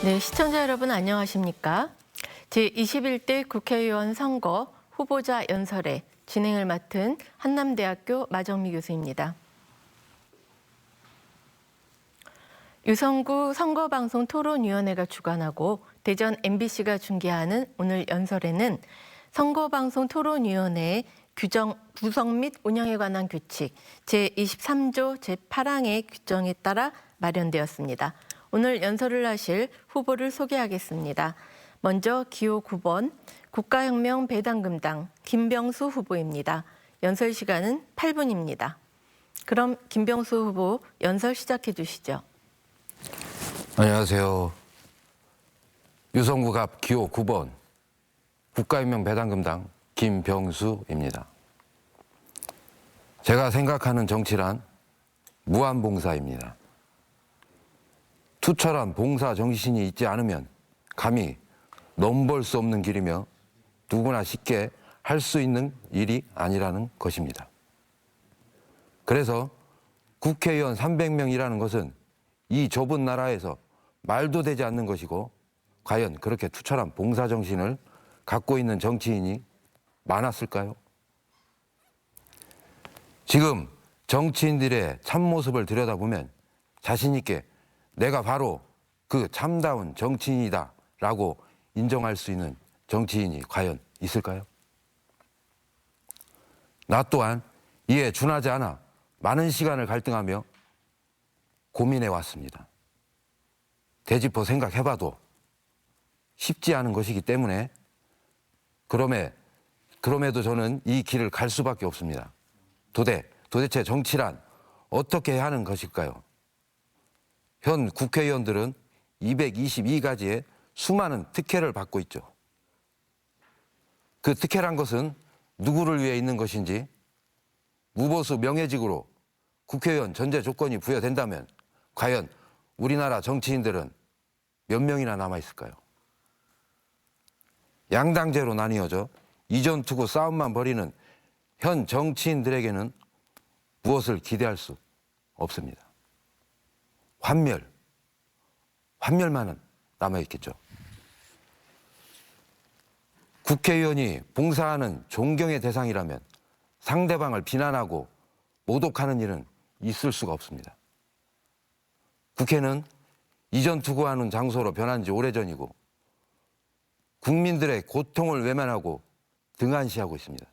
네, 시청자 여러분 안녕하십니까? 제21대 국회의원 선거 후보자 연설회 진행을 맡은 한남대학교 마정미 교수입니다. 유성구 선거방송 토론위원회가 주관하고 대전 MBC가 중계하는 오늘 연설회는 선거방송 토론위원회의 구성 및 운영에 관한 규칙 제23조 제8항의 규정에 따라 마련되었습니다. 오늘 연설을 하실 후보를 소개하겠습니다. 먼저 기호 9번 국가혁명 배당금당 김병수 후보입니다. 연설 시간은 8분입니다. 그럼 김병수 후보 연설 시작해 주시죠. 안녕하세요. 유성구갑 기호 9번 국가혁명 배당금당 김병수입니다. 제가 생각하는 정치란 무한봉사입니다. 투철한 봉사 정신이 있지 않으면 감히 넘볼 수 없는 길이며 누구나 쉽게 할 수 있는 일이 아니라는 것입니다. 그래서 국회의원 300명이라는 것은 이 좁은 나라에서 말도 되지 않는 것이고, 과연 그렇게 투철한 봉사 정신을 갖고 있는 정치인이 많았을까요? 지금 정치인들의 참모습을 들여다보면 자신 있게 내가 바로 그 참다운 정치인이다 라고 인정할 수 있는 정치인이 과연 있을까요? 나 또한 이에 준하지 않아 많은 시간을 갈등하며 고민해 왔습니다. 되짚어 생각해봐도 쉽지 않은 것이기 때문에 그럼에도 저는 이 길을 갈 수밖에 없습니다. 도대체 정치란 어떻게 해야 하는 것일까요? 현 국회의원들은 222가지의 수많은 특혜를 받고 있죠. 그 특혜란 것은 누구를 위해 있는 것인지, 무보수 명예직으로 국회의원 전제 조건이 부여된다면 과연 우리나라 정치인들은 몇 명이나 남아있을까요? 양당제로 나뉘어져 이전 투구 싸움만 벌이는 현 정치인들에게는 무엇을 기대할 수 없습니다. 환멸만은 남아있겠죠. 국회의원이 봉사하는 존경의 대상이라면 상대방을 비난하고 모독하는 일은 있을 수가 없습니다. 국회는 이전 투구하는 장소로 변한 지 오래전이고 국민들의 고통을 외면하고 등한시하고 있습니다.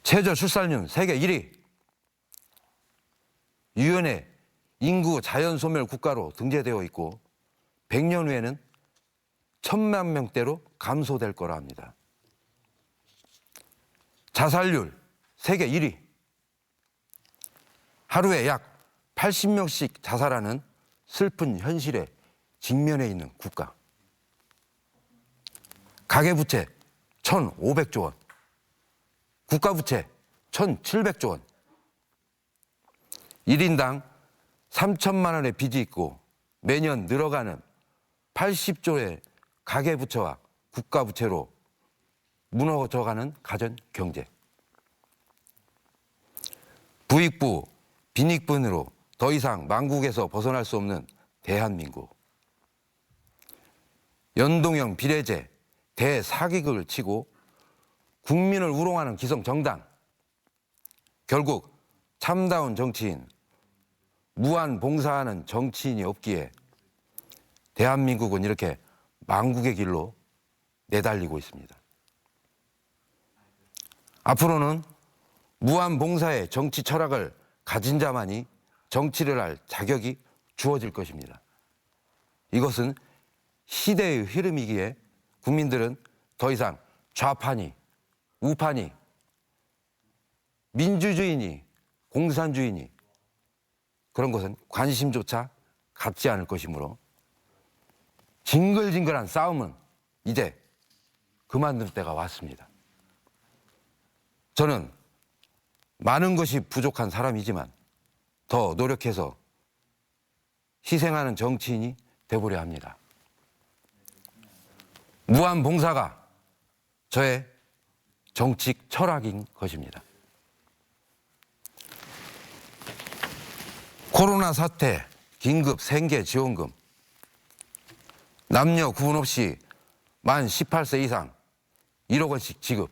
최저 출산율 세계 1위, 유엔의 인구 자연소멸 국가로 등재되어 있고 100년 후에는 1000만 명대로 감소될 거라 합니다. 자살률 세계 1위, 하루에 약 80명씩 자살하는 슬픈 현실에 직면해 있는 국가. 가계부채 1,500조 원, 국가부채 1,700조 원, 1인당 3천만 원의 빚이 있고 매년 늘어가는 80조의 가계부채와 국가부채로 무너져가는 가전경제. 부익부, 빈익분으로 더 이상 망국에서 벗어날 수 없는 대한민국. 연동형 비례제, 대사기극을 치고 국민을 우롱하는 기성정당. 결국 참다운 정치인, 무한 봉사하는 정치인이 없기에 대한민국은 이렇게 망국의 길로 내달리고 있습니다. 앞으로는 무한 봉사의 정치 철학을 가진 자만이 정치를 할 자격이 주어질 것입니다. 이것은 시대의 흐름이기에 국민들은 더 이상 좌파니 우파니 민주주의니 공산주의니 그런 것은 관심조차 갖지 않을 것이므로 징글징글한 싸움은 이제 그만둘 때가 왔습니다. 저는 많은 것이 부족한 사람이지만 더 노력해서 희생하는 정치인이 되보려 합니다. 무한 봉사가 저의 정치 철학인 것입니다. 코로나 사태, 긴급 생계 지원금, 남녀 구분 없이 만 18세 이상 1억 원씩 지급,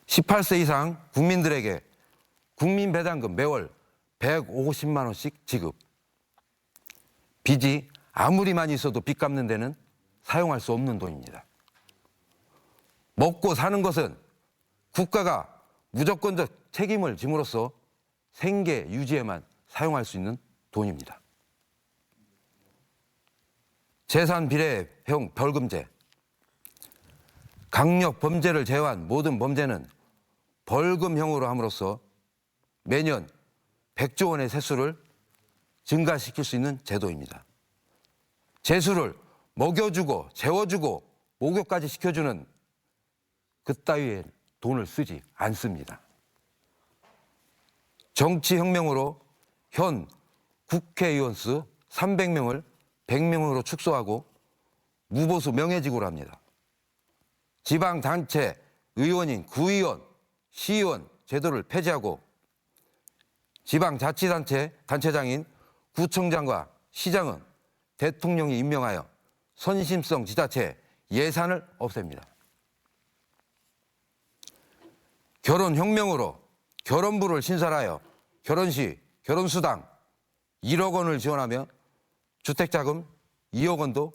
18세 이상 국민들에게 국민배당금 매월 150만 원씩 지급. 빚이 아무리 많이 있어도 빚 갚는 데는 사용할 수 없는 돈입니다. 먹고 사는 것은 국가가 무조건적 책임을 짐으로써 생계 유지에만 사용할 수 있는 돈입니다. 재산 비례형 벌금제. 강력 범죄를 제외한 모든 범죄는 벌금형으로 함으로써 매년 100조 원의 세수를 증가시킬 수 있는 제도입니다. 재수를 먹여주고 재워주고 목욕까지 시켜주는 그따위의 돈을 쓰지 않습니다. 정치혁명으로 현 국회의원 수 300명을 100명으로 축소하고 무보수 명예직으로 합니다. 지방단체 의원인 구의원, 시의원 제도를 폐지하고 지방자치단체 단체장인 구청장과 시장은 대통령이 임명하여 선심성 지자체 예산을 없앱니다. 결혼혁명으로 결혼부를 신설하여 결혼시, 결혼수당 1억 원을 지원하며 주택자금 2억 원도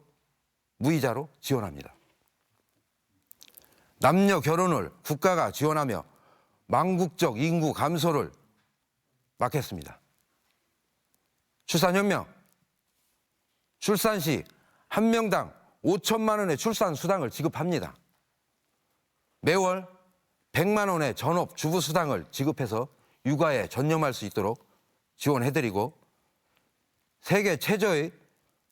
무이자로 지원합니다. 남녀 결혼을 국가가 지원하며 망국적 인구 감소를 막겠습니다. 출산혁명, 출산 시 한 명당 5천만 원의 출산 수당을 지급합니다. 매월 100만 원의 전업 주부 수당을 지급해서 육아에 전념할 수 있도록 지원해드리고 세계 최저의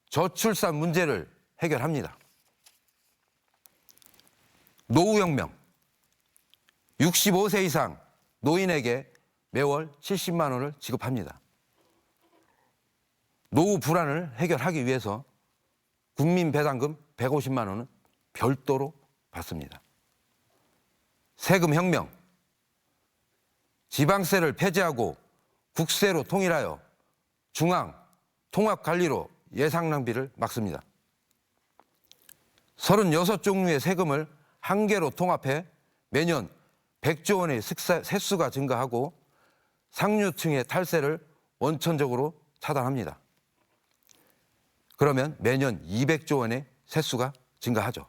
저출산 문제를 해결합니다. 노후혁명, 65세 이상 노인에게 매월 70만 원을 지급합니다. 노후 불안을 해결하기 위해서 국민배당금 150만 원은 별도로 받습니다. 세금혁명, 지방세를 폐지하고 국세로 통일하여 중앙 통합관리로 예산 낭비를 막습니다. 36종류의 세금을 한 개로 통합해 매년 100조 원의 세수가 증가하고 상류층의 탈세를 원천적으로 차단합니다. 그러면 매년 200조 원의 세수가 증가하죠.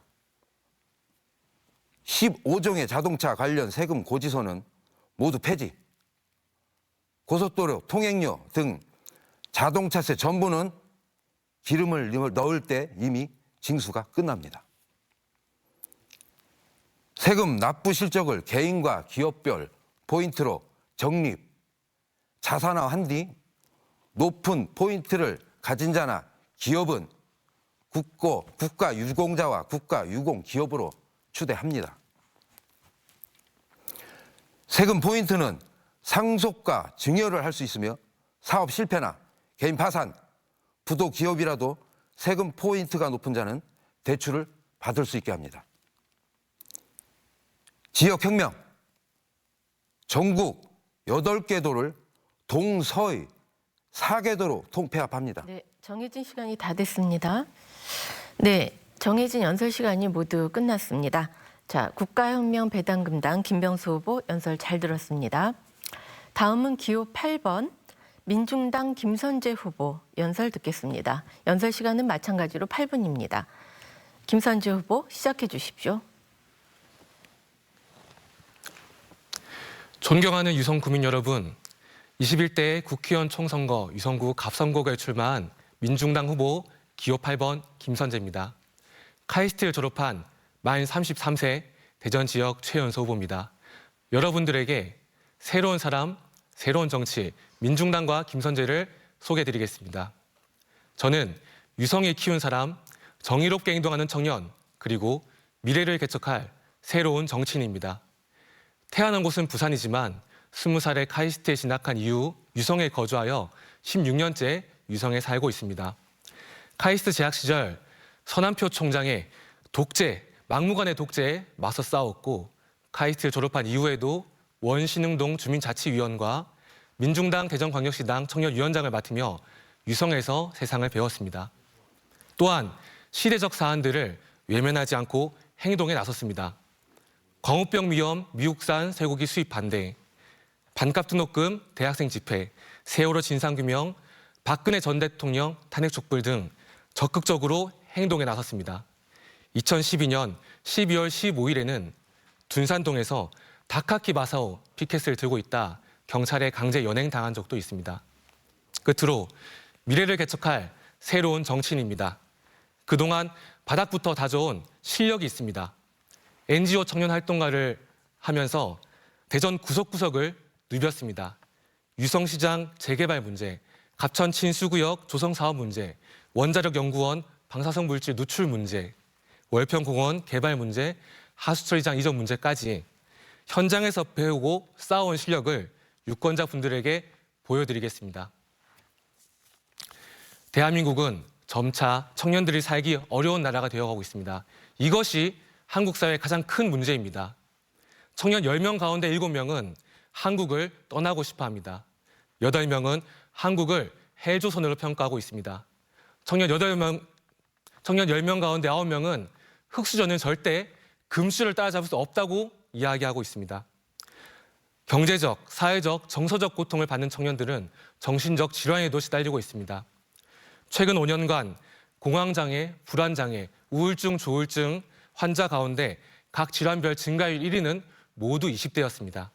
15종의 자동차 관련 세금 고지서는 모두 폐지. 고속도로, 통행료 등 자동차세 전부는 기름을 넣을 때 이미 징수가 끝납니다. 세금 납부 실적을 개인과 기업별 포인트로 적립, 자산화한 뒤 높은 포인트를 가진 자나 기업은 국가 유공자와 국가 유공 기업으로 추대합니다. 세금 포인트는 상속과 증여를 할 수 있으며 사업 실패나 개인 파산, 부도 기업이라도 세금 포인트가 높은 자는 대출을 받을 수 있게 합니다. 지역혁명, 전국 8개 도를 동서의 4개 도로 통폐합합니다. 네, 정해진 시간이 다 됐습니다. 네, 정해진 연설 시간이 모두 끝났습니다. 자, 국가혁명 배당금당 김병수 후보 연설 잘 들었습니다. 다음은 기호 8번 민중당 김선재 후보 연설 듣겠습니다. 연설 시간은 마찬가지로 8분입니다. 김선재 후보 시작해 주십시오. 존경하는 유성 구민 여러분, 21대 국회의원 총선거 유성구 갑선고에 출마한 민중당 후보 기호 8번 김선재입니다. 카이스트를 졸업한 만 33세 대전 지역 최연소 후보입니다. 여러분들에게 새로운 사람, 새로운 정치, 민중당과 김선재를 소개해드리겠습니다. 저는 유성에 키운 사람, 정의롭게 행동하는 청년, 그리고 미래를 개척할 새로운 정치인입니다. 태어난 곳은 부산이지만 20살에 카이스트에 진학한 이후 유성에 거주하여 16년째 유성에 살고 있습니다. 카이스트 재학 시절 서남표 총장의 독재, 막무가내 독재에 맞서 싸웠고 카이스트를 졸업한 이후에도 원신흥동 주민자치위원과 민중당 대전광역시당 청년위원장을 맡으며 유성에서 세상을 배웠습니다. 또한 시대적 사안들을 외면하지 않고 행동에 나섰습니다. 광우병 위험, 미국산 쇠고기 수입 반대, 반값 등록금 대학생 집회, 세월호 진상규명, 박근혜 전 대통령 탄핵 촉불 등 적극적으로 행동에 나섰습니다. 2012년 12월 15일에는 둔산동에서 다카키 마사오 피켓을 들고 있다 경찰에 강제 연행당한 적도 있습니다. 끝으로 미래를 개척할 새로운 정치인입니다. 그동안 바닥부터 다져온 실력이 있습니다. NGO 청년 활동가를 하면서 대전 구석구석을 누볐습니다. 유성시장 재개발 문제, 갑천 친수구역 조성 사업 문제, 원자력 연구원 방사성 물질 누출 문제, 월평공원 개발 문제, 하수처리장 이전 문제까지 현장에서 배우고 쌓아온 실력을 유권자분들에게 보여드리겠습니다. 대한민국은 점차 청년들이 살기 어려운 나라가 되어가고 있습니다. 이것이 한국 사회의 가장 큰 문제입니다. 청년 10명 가운데 7명은 한국을 떠나고 싶어 합니다. 8명은 한국을 헬조선으로 평가하고 있습니다. 청년 10명 가운데 9명은 흑수저는 절대 금수저를 따라잡을 수 없다고 이야기하고 있습니다. 경제적, 사회적, 정서적 고통을 받는 청년들은 정신적 질환에도 시달리고 있습니다. 최근 5년간 공황장애, 불안장애, 우울증, 조울증 환자 가운데 각 질환별 증가율 1위는 모두 20대였습니다.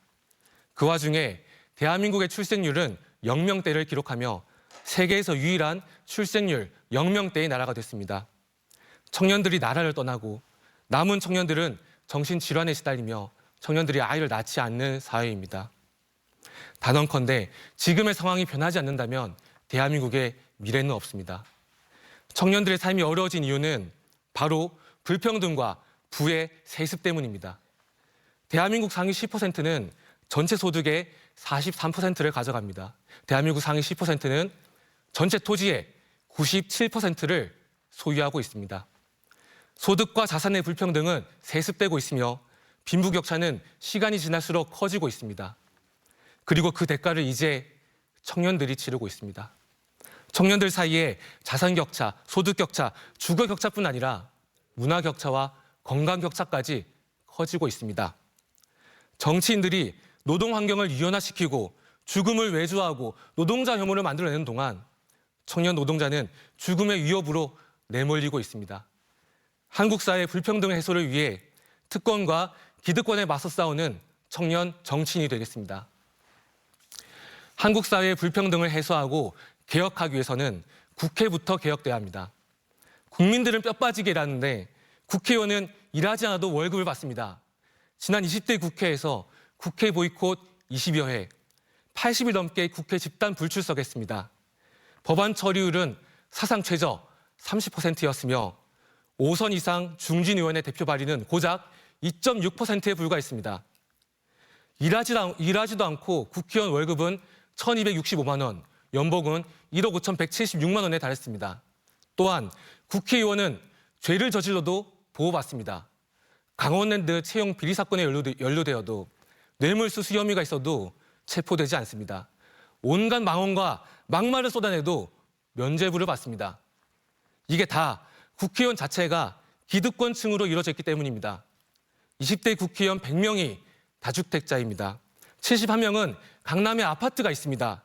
그 와중에 대한민국의 출생률은 0명대를 기록하며 세계에서 유일한 출생률 0명대의 나라가 됐습니다. 청년들이 나라를 떠나고 남은 청년들은 정신질환에 시달리며 청년들이 아이를 낳지 않는 사회입니다. 단언컨대 지금의 상황이 변하지 않는다면 대한민국의 미래는 없습니다. 청년들의 삶이 어려워진 이유는 바로 불평등과 부의 세습 때문입니다. 대한민국 상위 10%는 전체 소득의 43%를 가져갑니다. 대한민국 상위 10%는 전체 토지의 97%를 소유하고 있습니다. 소득과 자산의 불평등은 세습되고 있으며 빈부격차는 시간이 지날수록 커지고 있습니다. 그리고 그 대가를 이제 청년들이 치르고 있습니다. 청년들 사이에 자산 격차, 소득 격차, 주거 격차뿐 아니라 문화 격차와 건강 격차까지 커지고 있습니다. 정치인들이 노동 환경을 유연화시키고 죽음을 외주화하고 노동자 혐오를 만들어내는 동안 청년 노동자는 죽음의 위협으로 내몰리고 있습니다. 한국 사회 불평등 해소를 위해 특권과 기득권에 맞서 싸우는 청년 정치인이 되겠습니다. 한국 사회의 불평등을 해소하고 개혁하기 위해서는 국회부터 개혁돼야 합니다. 국민들은 뼈 빠지게 일하는데 국회의원은 일하지 않아도 월급을 받습니다. 지난 20대 국회에서 국회 보이콧 20여 회, 80일 넘게 국회 집단 불출석했습니다. 법안 처리율은 사상 최저 30%였으며 5선 이상 중진 의원의 대표 발의는 고작 2.6%에 불과했습니다. 일하지도 않고 국회의원 월급은 1,265만 원, 연봉은 1억 5,176만 원에 달했습니다. 또한 국회의원은 죄를 저질러도 보호받습니다. 강원랜드 채용 비리 사건에 연루되어도 뇌물수수 혐의가 있어도 체포되지 않습니다. 온갖 망언과 막말을 쏟아내도 면죄부를 받습니다. 이게 다 국회의원 자체가 기득권층으로 이루어져 있기 때문입니다. 20대 국회의원 100명이 다주택자입니다. 71명은 강남에 아파트가 있습니다.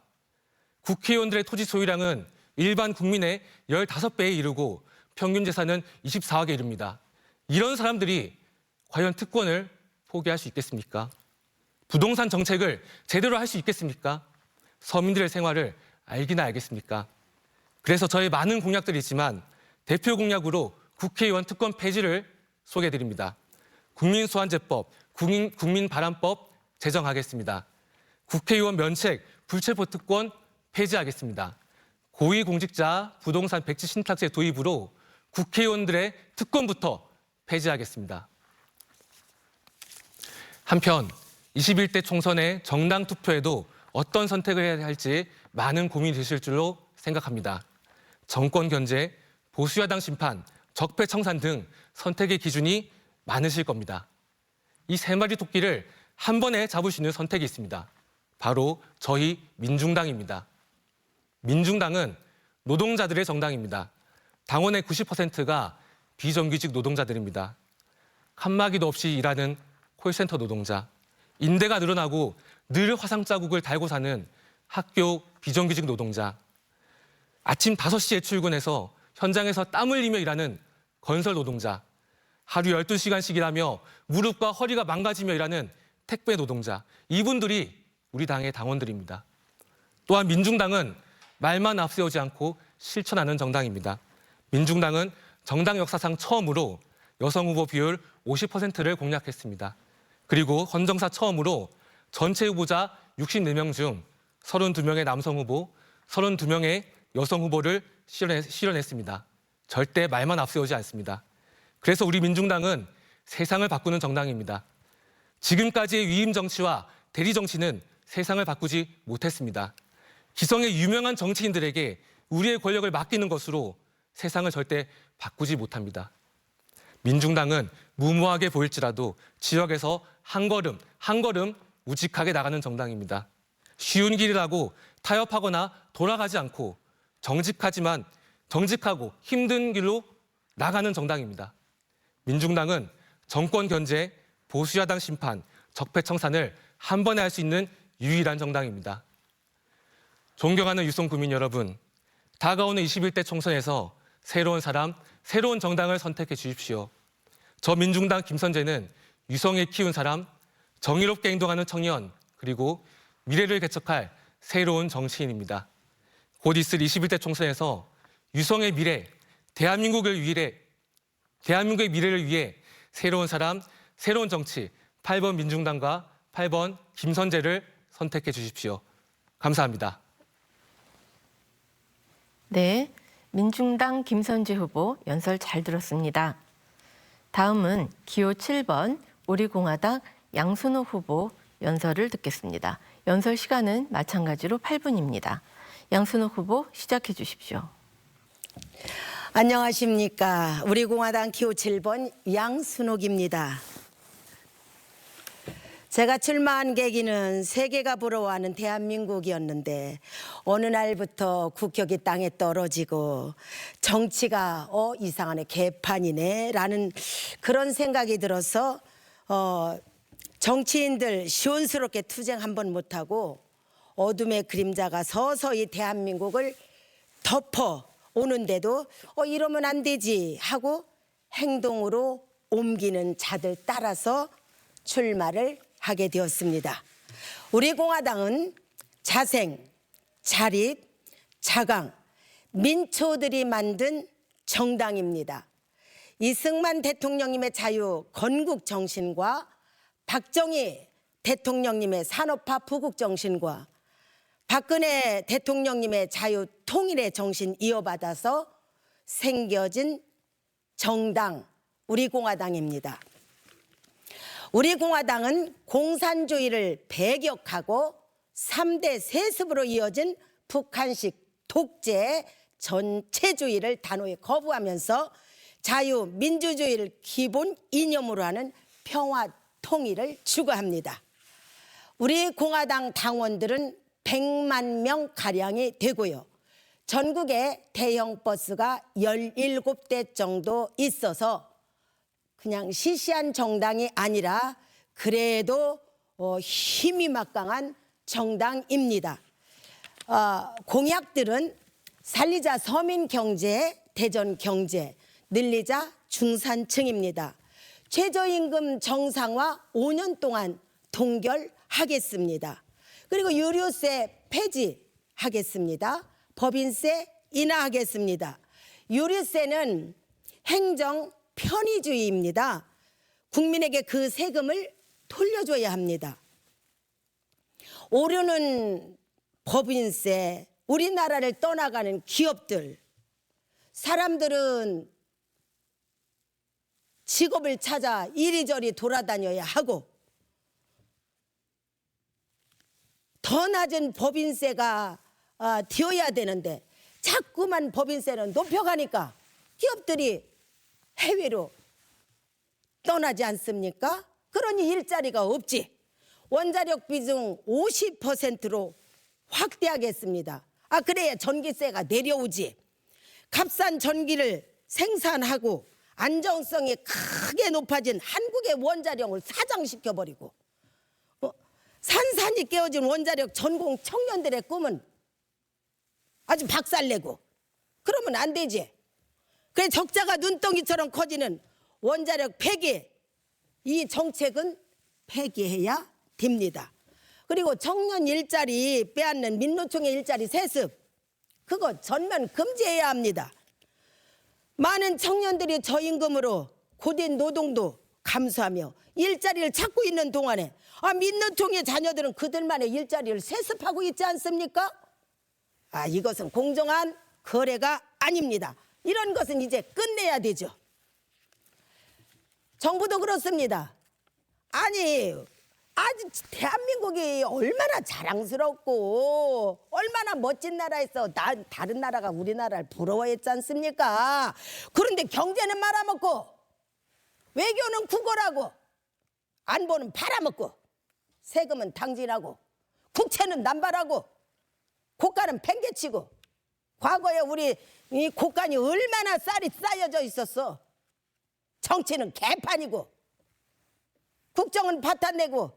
국회의원들의 토지 소유량은 일반 국민의 15배에 이르고 평균 재산은 24억에 이릅니다. 이런 사람들이 과연 특권을 포기할 수 있겠습니까? 부동산 정책을 제대로 할 수 있겠습니까? 서민들의 생활을 알기나 알겠습니까? 그래서 저의 많은 공약들이 있지만 대표 공약으로 국회의원 특권 폐지를 소개해드립니다. 국민소환제법, 국민바람법 제정하겠습니다. 국회의원 면책, 불체포 특권 폐지하겠습니다. 고위공직자 부동산 백지 신탁제 도입으로 국회의원들의 특권부터 폐지하겠습니다. 한편 21대 총선의 정당 투표에도 어떤 선택을 해야 할지 많은 고민이 되실 줄로 생각합니다. 정권 견제, 보수야당 심판, 적폐청산 등 선택의 기준이 많으실 겁니다. 이 세 마리 토끼를 한 번에 잡을 수 있는 선택이 있습니다. 바로 저희 민중당입니다. 민중당은 노동자들의 정당입니다. 당원의 90%가 비정규직 노동자들입니다. 칸막이도 없이 일하는 콜센터 노동자, 인대가 늘어나고 늘 화상 자국을 달고 사는 학교 비정규직 노동자, 아침 5시에 출근해서 현장에서 땀 흘리며 일하는 건설 노동자, 하루 12시간씩 일하며 무릎과 허리가 망가지며 일하는 택배 노동자, 이분들이 우리 당의 당원들입니다. 또한 민중당은 말만 앞세우지 않고 실천하는 정당입니다. 민중당은 정당 역사상 처음으로 여성 후보 비율 50%를 공략했습니다. 그리고 헌정사 처음으로 전체 후보자 64명 중 32명의 남성 후보, 32명의 여성 후보를 실현했습니다. 절대 말만 앞세우지 않습니다. 그래서 우리 민중당은 세상을 바꾸는 정당입니다. 지금까지의 위임 정치와 대리 정치는 세상을 바꾸지 못했습니다. 기성의 유명한 정치인들에게 우리의 권력을 맡기는 것으로 세상을 절대 바꾸지 못합니다. 민중당은 무모하게 보일지라도 지역에서 한 걸음 한 걸음 우직하게 나가는 정당입니다. 쉬운 길이라고 타협하거나 돌아가지 않고 정직하고 힘든 길로 나가는 정당입니다. 민중당은 정권 견제, 보수야당 심판, 적폐청산을 한 번에 할 수 있는 유일한 정당입니다. 존경하는 유성구민 여러분, 다가오는 21대 총선에서 새로운 사람, 새로운 정당을 선택해 주십시오. 저 민중당 김선재는 유성에 키운 사람, 정의롭게 행동하는 청년, 그리고 미래를 개척할 새로운 정치인입니다. 곧 있을 21대 총선에서 유성의 미래, 대한민국의 미래를 위해 새로운 사람, 새로운 정치, 8번 민중당과 8번 김선재를 선택해 주십시오. 감사합니다. 네, 민중당 김선재 후보 연설 잘 들었습니다. 다음은 기호 7번 우리공화당 양순호 후보 연설을 듣겠습니다. 연설 시간은 마찬가지로 8분입니다. 양순호 후보 시작해 주십시오. 안녕하십니까. 우리공화당 기호 7번 양순옥입니다. 제가 출마한 계기는 세계가 부러워하는 대한민국이었는데 어느 날부터 국격이 땅에 떨어지고 정치가 이상하네, 개판이네 라는 그런 생각이 들어서 정치인들 시원스럽게 투쟁 한번 못하고 어둠의 그림자가 서서히 대한민국을 덮어 오는데도 이러면 안 되지 하고 행동으로 옮기는 자들 따라서 출마를 하게 되었습니다. 우리 공화당은 자생, 자립, 자강, 민초들이 만든 정당입니다. 이승만 대통령님의 자유 건국 정신과 박정희 대통령님의 산업화 부국 정신과 박근혜 대통령님의 자유 통일의 정신 이어받아서 생겨진 정당 우리 공화당입니다. 우리 공화당은 공산주의를 배격하고 3대 세습으로 이어진 북한식 독재 전체주의를 단호히 거부하면서 자유민주주의를 기본 이념으로 하는 평화 통일을 추구합니다. 우리 공화당 당원들은 100만 명 가량이 되고요. 전국에 대형 버스가 17대 정도 있어서 그냥 시시한 정당이 아니라 그래도 힘이 막강한 정당입니다. 공약들은 살리자 서민경제, 대전경제, 늘리자 중산층입니다. 최저임금 정상화 5년 동안 동결하겠습니다. 그리고 유류세 폐지하겠습니다. 법인세 인하하겠습니다. 유류세는 행정 편의주의입니다. 국민에게 그 세금을 돌려줘야 합니다. 오르는 법인세, 우리나라를 떠나가는 기업들, 사람들은 직업을 찾아 이리저리 돌아다녀야 하고 더 낮은 법인세가 되어야 되는데 자꾸만 법인세는 높여가니까 기업들이 해외로 떠나지 않습니까? 그러니 일자리가 없지. 원자력 비중 50%로 확대하겠습니다. 아, 그래야 전기세가 내려오지. 값싼 전기를 생산하고 안정성이 크게 높아진 한국의 원자력을 사장시켜버리고 산산이 깨어진 원자력 전공 청년들의 꿈은 아주 박살내고 그러면 안 되지. 그래 적자가 눈덩이처럼 커지는 원자력 폐기, 이 정책은 폐기해야 됩니다. 그리고 청년 일자리 빼앗는 민노총의 일자리 세습, 그거 전면 금지해야 합니다. 많은 청년들이 저임금으로 고된 노동도 감수하며 일자리를 찾고 있는 동안에 민노총의 자녀들은 그들만의 일자리를 세습하고 있지 않습니까? 이것은 공정한 거래가 아닙니다. 이런 것은 이제 끝내야 되죠. 정부도 그렇습니다. 아니, 아주 대한민국이 얼마나 자랑스럽고 얼마나 멋진 나라에서 다른 나라가 우리나라를 부러워했지 않습니까? 그런데 경제는 말아먹고 외교는 구걸하고 안보는 팔아먹고 세금은 탕진하고 국채는 남발하고 고가는 팽개치고 과거에 우리 이 고간이 얼마나 쌀이 쌓여져 있었어. 정치는 개판이고 국정은 파탄내고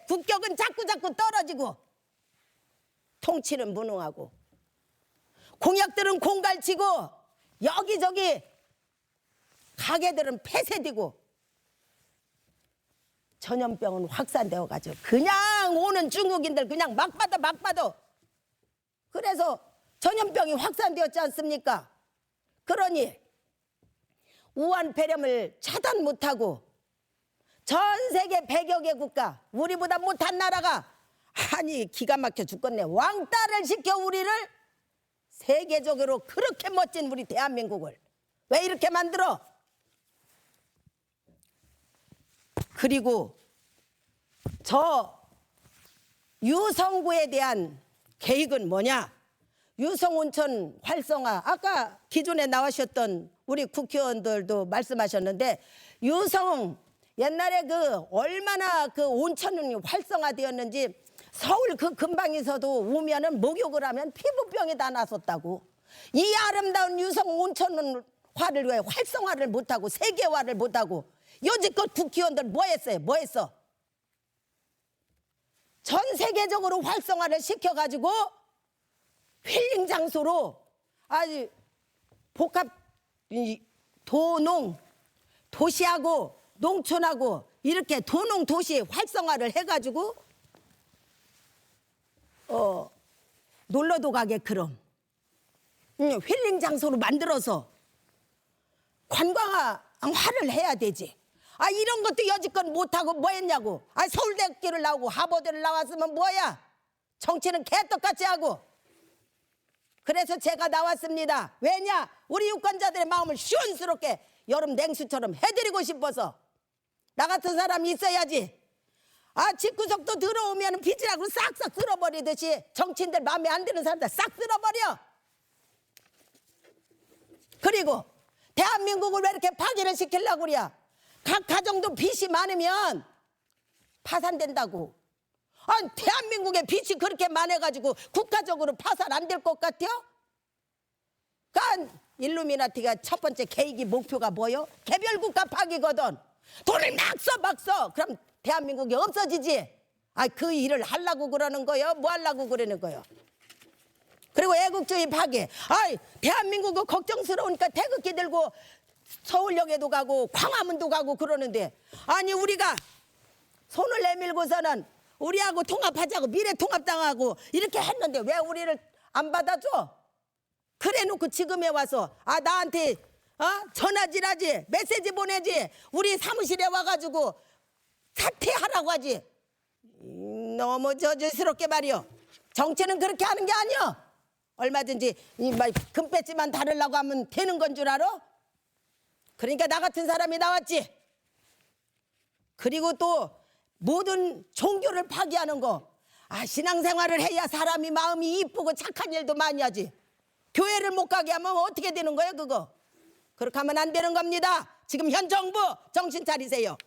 국격은 자꾸 떨어지고 통치는 무능하고 공약들은 공갈치고 여기저기 가게들은 폐쇄되고 전염병은 확산되어 가지고 그냥 오는 중국인들 그냥 막 받아 그래서 전염병이 확산되었지 않습니까? 그러니 우한 폐렴을 차단 못하고 전 세계 100여 개 국가 우리보다 못한 나라가 기가 막혀 죽겠네 왕따를 시켜 우리를 세계적으로 그렇게 멋진 우리 대한민국을 왜 이렇게 만들어? 그리고 저 유성구에 대한 계획은 뭐냐? 유성온천 활성화, 아까 기존에 나오셨던 우리 국회의원들도 말씀하셨는데 유성 옛날에 얼마나 온천이 활성화되었는지 서울 근방에서도 오면은 목욕을 하면 피부병이 다 났었다고. 이 아름다운 유성 온천화를 왜 활성화를 못하고 세계화를 못하고 여지껏 국회의원들 뭐 했어? 전 세계적으로 활성화를 시켜가지고 힐링 장소로 아주 복합 도시하고 농촌하고 이렇게 도농 도시 활성화를 해가지고 놀러도 가게끔 힐링 장소로 만들어서 관광화를 해야 되지. 이런 것도 여지껏 못하고 뭐 했냐고. 서울대학교를 나오고 하버드를 나왔으면 뭐야. 정치는 개떡같이 하고. 그래서 제가 나왔습니다. 왜냐? 우리 유권자들의 마음을 시원스럽게 여름 냉수처럼 해드리고 싶어서. 나 같은 사람이 있어야지. 집구석도 들어오면 비지락으로 싹싹 쓸어버리듯이 정치인들 마음에 안 드는 사람들 싹 쓸어버려. 그리고 대한민국을 왜 이렇게 파괴를 시키려고 그래? 각 가정도 빚이 많으면 파산된다고. 대한민국에 빚이 그렇게 많아가지고 국가적으로 파산 안 될 것 같아요? 그러니까 일루미나티가 첫 번째 계획이 목표가 뭐요? 개별국가 파기거든. 돈을 막 써. 그럼 대한민국이 없어지지. 그 일을 하려고 그러는 거요? 뭐 하려고 그러는 거요? 그리고 애국주의 파괴. 대한민국은 걱정스러우니까 태극기 들고 서울역에도 가고 광화문도 가고 그러는데 우리가 손을 내밀고서는 우리하고 통합하자고 미래통합당하고 이렇게 했는데 왜 우리를 안 받아줘? 그래 놓고 지금에 와서 나한테 전화질하지 메시지 보내지 우리 사무실에 와가지고 사퇴하라고 하지. 너무 저질스럽게 말이요. 정치는 그렇게 하는 게 아니여. 얼마든지 금배지만 다르려고 하면 되는 건 줄 알아? 그러니까 나 같은 사람이 나왔지. 그리고 또 모든 종교를 파괴하는 거. 신앙생활을 해야 사람이 마음이 이쁘고 착한 일도 많이 하지. 교회를 못 가게 하면 어떻게 되는 거예요 그거? 그렇게 하면 안 되는 겁니다. 지금 현 정부 정신 차리세요.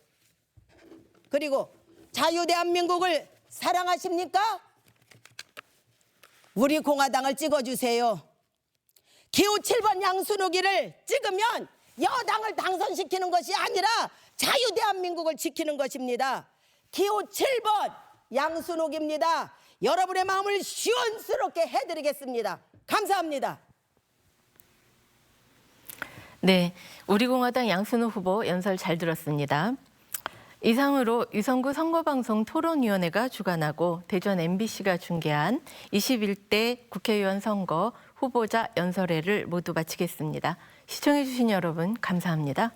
그리고 자유대한민국을 사랑하십니까? 우리 공화당을 찍어주세요. 기호 7번 양순옥이를 찍으면 여당을 당선시키는 것이 아니라 자유대한민국을 지키는 것입니다. 기호 7번 양순옥입니다. 여러분의 마음을 시원스럽게 해드리겠습니다. 감사합니다. 네, 우리공화당 양순옥 후보 연설 잘 들었습니다. 이상으로 유성구 선거방송 토론위원회가 주관하고 대전 MBC가 중계한 21대 국회의원 선거 후보자 연설회를 모두 마치겠습니다. 시청해주신 여러분 감사합니다.